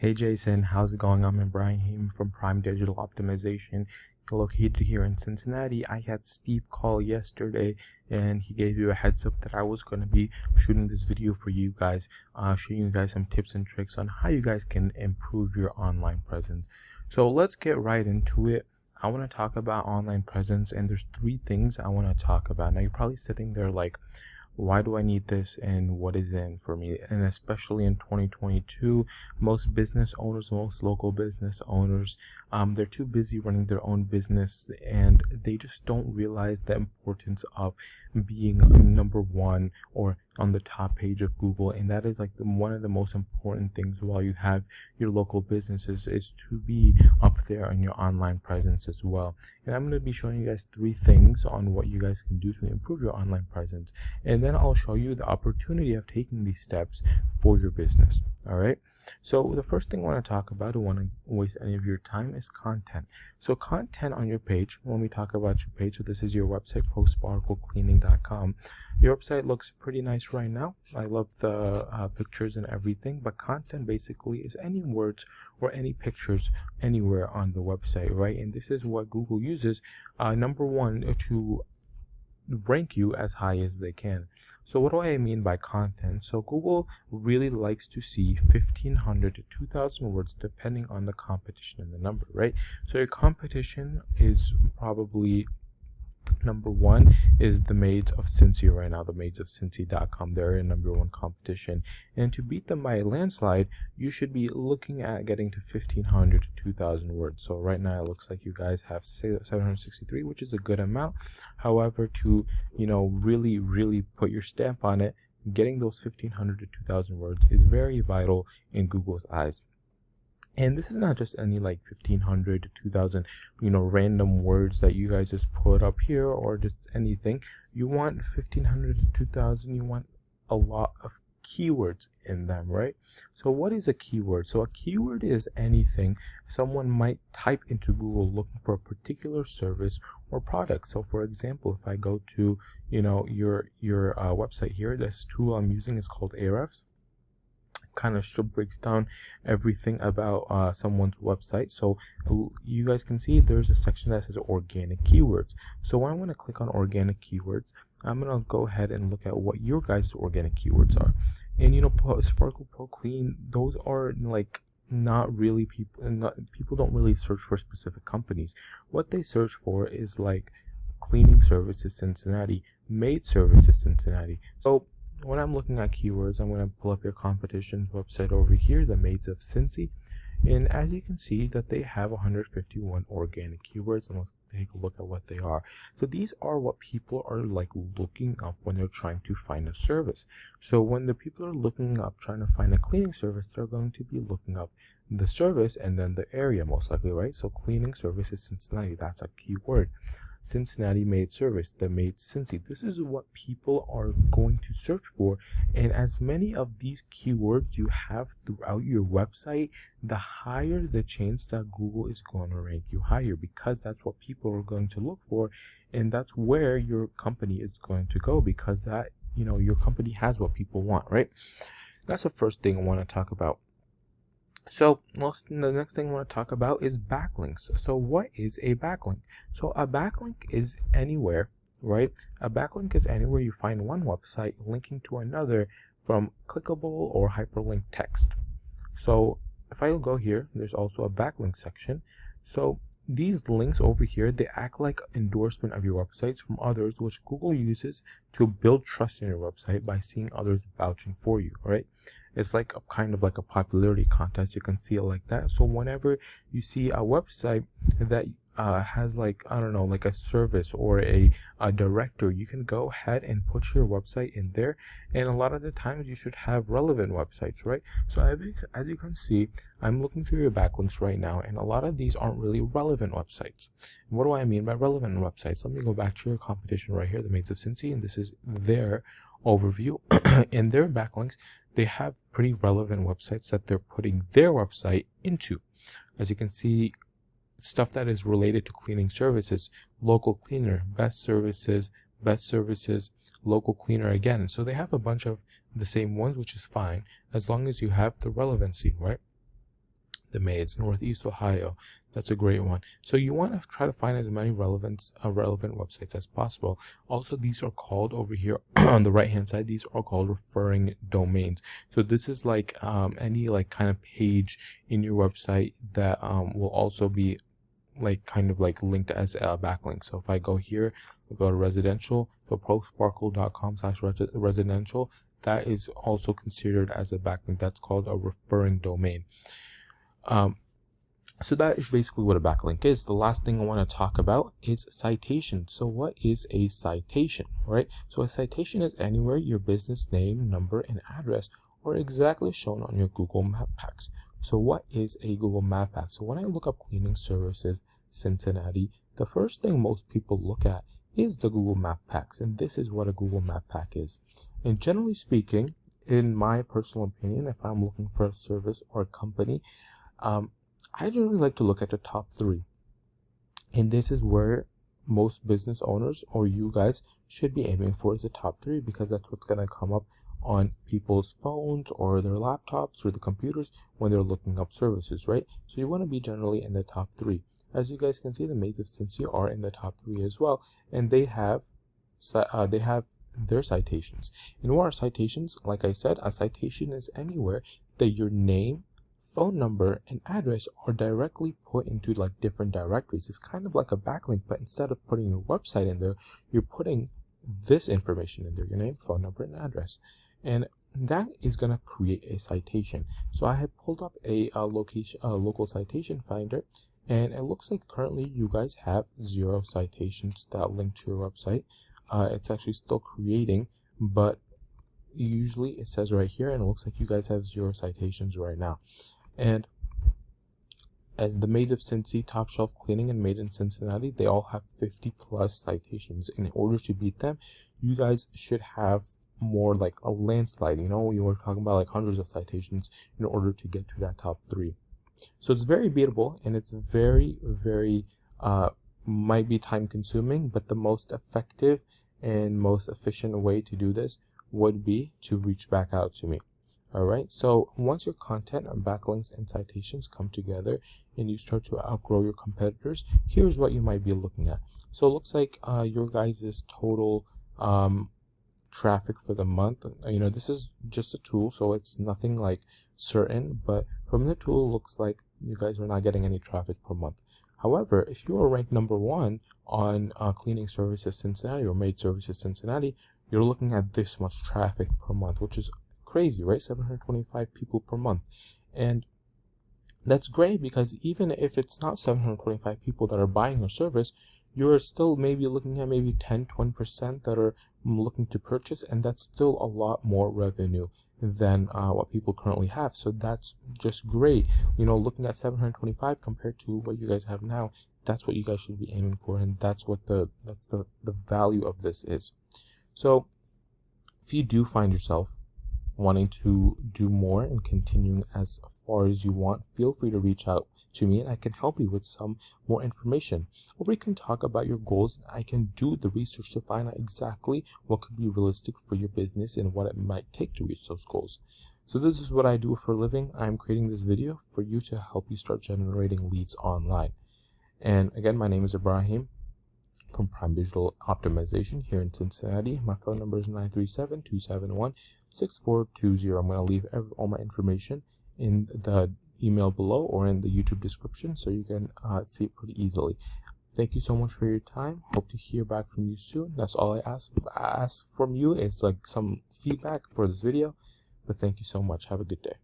Hey Jason, how's it going? I'm Ibrahim from PrimeDigitalOptimization, located here in Cincinnati. I had Steve call yesterday and he gave you a heads up that I was going to be shooting this video for you guys, showing you guys some tips and tricks on how you guys can improve your online presence. So let's get right into it. I want to talk about online presence, and there's three things I want to talk about. Now you're probably sitting there like, why do I need this and what is it in for me? And especially in 2022, most business owners, most local business owners, they're too busy running their own business and they just don't realize the importance of being number one or on the top page of Google. And that is like one of the most important things while you have your local businesses, is to be up there on your online presence as well. And I'm going to be showing you guys three things on what you guys can do to improve your online presence. And then I'll show you the opportunity of taking these steps for your business. All right. So the first thing I want to talk about, I don't want to waste any of your time, is content. So content on your page, when we talk about your page, so this is your website, ProSparkleCleaning.com. Your website looks pretty nice right now. I love the pictures and everything, but content basically is any words or any pictures anywhere on the website, right? And this is what Google uses, number one, to rank you as high as they can. So what do I mean by content? So Google really likes to see 1,500 to 2,000 words depending on the competition and the number, right? So your competition is probably, number one is the Maids of Cincy right now, the maidsofcincy.com. They're in number one competition. And to beat them by a landslide, you should be looking at getting to 1,500 to 2,000 words. So right now it looks like you guys have 763, which is a good amount. However, to, really put your stamp on it, getting those 1,500 to 2,000 words is very vital in Google's eyes. And this is not just any like 1,500 to 2,000, random words that you guys just put up here or just anything. You want 1,500 to 2,000. You want a lot of keywords in them, right? So what is a keyword? So a keyword is anything someone might type into Google looking for a particular service or product. So for example, if I go to, your website here, this tool I'm using is called Ahrefs. Kind of breaks down everything about someone's website. So you guys can see there's a section that says organic keywords. So when I want to click on organic keywords, I'm gonna go ahead and look at what your guys' organic keywords are. And Sparkle Pro Clean, those are like not really people don't really search for specific companies. What they search for is like cleaning services Cincinnati, maid services Cincinnati. So when I'm looking at keywords, I'm going to pull up your competition's website over here, the Maids of Cincy. And as you can see that they have 151 organic keywords, and let's take a look at what they are. So these are what people are like looking up when they're trying to find a service. So when the people are looking up trying to find a cleaning service, they're going to be looking up the service and then the area most likely, right? So cleaning services Cincinnati, that's a keyword. Cincinnati maid service, the Maid Cincy. This is what people are going to search for, and as many of these keywords you have throughout your website, the higher the chance that Google is going to rank you higher, because that's what people are going to look for, and that's where your company is going to go, because that, your company has what people want, right? That's the first thing I want to talk about. So the next thing I want to talk about is backlinks. So what is a backlink? So a backlink is anywhere, right? A backlink is anywhere you find one website linking to another from clickable or hyperlink text. So if I go here, there's also a backlink section. So these links over here, they act like endorsement of your websites from others, which Google uses to build trust in your website by seeing others vouching for you, right? It's like a kind of like a popularity contest. You can see it like that. So whenever you see a website that has like, I don't know, like a service or a director, you can go ahead and put your website in there. And a lot of the times you should have relevant websites, right? So as you can see, I'm looking through your backlinks right now, and a lot of these aren't really relevant websites. And what do I mean by relevant websites? Let me go back to your competition right here, the Maids of Cincy, and this is their overview. And their backlinks, they have pretty relevant websites that they're putting their website into. As you can see, stuff that is related to cleaning services, local cleaner, best services, local cleaner again. So they have a bunch of the same ones, which is fine as long as you have the relevancy, right? the Maids, Northeast Ohio. That's a great one. So you want to try to find as many relevant websites as possible. Also, these are called over here on the right hand side, these are called referring domains. So this is like any like kind of page in your website that will also be like kind of like linked as a backlink. So if I go here, I'll go to residential, so prosparkle.com/residential, that is also considered as a backlink. That's called a referring domain. So that is basically what a backlink is. The last thing I want to talk about is citation. So what is a citation, right? So a citation is anywhere your business name, number, and address are exactly shown on your Google Map Packs. So what is a Google Map Pack? So when I look up cleaning services Cincinnati, the first thing most people look at is the Google Map Packs, and this is what a Google Map Pack is. And generally speaking, in my personal opinion, if I'm looking for a service or a company, I generally like to look at the top 3. And this is where most business owners or you guys should be aiming for, is the top 3, because that's what's going to come up on people's phones or their laptops or the computers when they're looking up services, right? So you want to be generally in the top 3. As you guys can see, the Maids of Cincy are in the top 3 as well, and they have their citations. And what are citations? Like I said, a citation is anywhere that your name, phone number, and address are directly put into like different directories. It's kind of like a backlink, but instead of putting your website in there, you're putting this information in there, your name, phone number, and address. And that is going to create a citation. So I have pulled up a local citation finder, and it looks like currently you guys have 0 citations that link to your website. It's actually still creating, but usually it says right here, and it looks like you guys have 0 citations right now. And as the Maids of Cincy, Top Shelf Cleaning, and Made in Cincinnati, they all have 50+ citations. In order to beat them, you guys should have more like a landslide. You know, you were talking about like hundreds of citations in order to get to that top 3. So it's very beatable, and it's very, very might be time consuming, but the most effective and most efficient way to do this would be to reach back out to me. Alright, so once your content and backlinks and citations come together and you start to outgrow your competitors, here's what you might be looking at. So it looks like your guys' total traffic for the month. You know, this is just a tool, so it's nothing like certain, but from the tool, it looks like you guys are not getting any traffic per month. However, if you are ranked number 1 on Cleaning Services Cincinnati or Maid Services Cincinnati, you're looking at this much traffic per month, which is crazy, right? 725 people per month. And that's great, because even if it's not 725 people that are buying your service, you're still maybe looking at maybe 10-20% that are looking to purchase, and that's still a lot more revenue than what people currently have. So that's just great. You know, looking at 725 compared to what you guys have now, that's what you guys should be aiming for, and that's what the value of this is. So if you do find yourself wanting to do more and continuing as far as you want, feel free to reach out to me and I can help you with some more information, or we can talk about your goals. I can do the research to find out exactly what could be realistic for your business and what it might take to reach those goals. So this is what I do for a living. I'm creating this video for you to help you start generating leads online. And again, my name is Ibrahim from Prime Digital Optimization here in Cincinnati. My phone number is 937-271-6420. I'm going to leave all my information in the email below or in the YouTube description, so you can see it pretty easily. Thank you so much for your time. Hope to hear back from you soon. That's all I ask from you is like some feedback for this video. But thank you so much. Have a good day.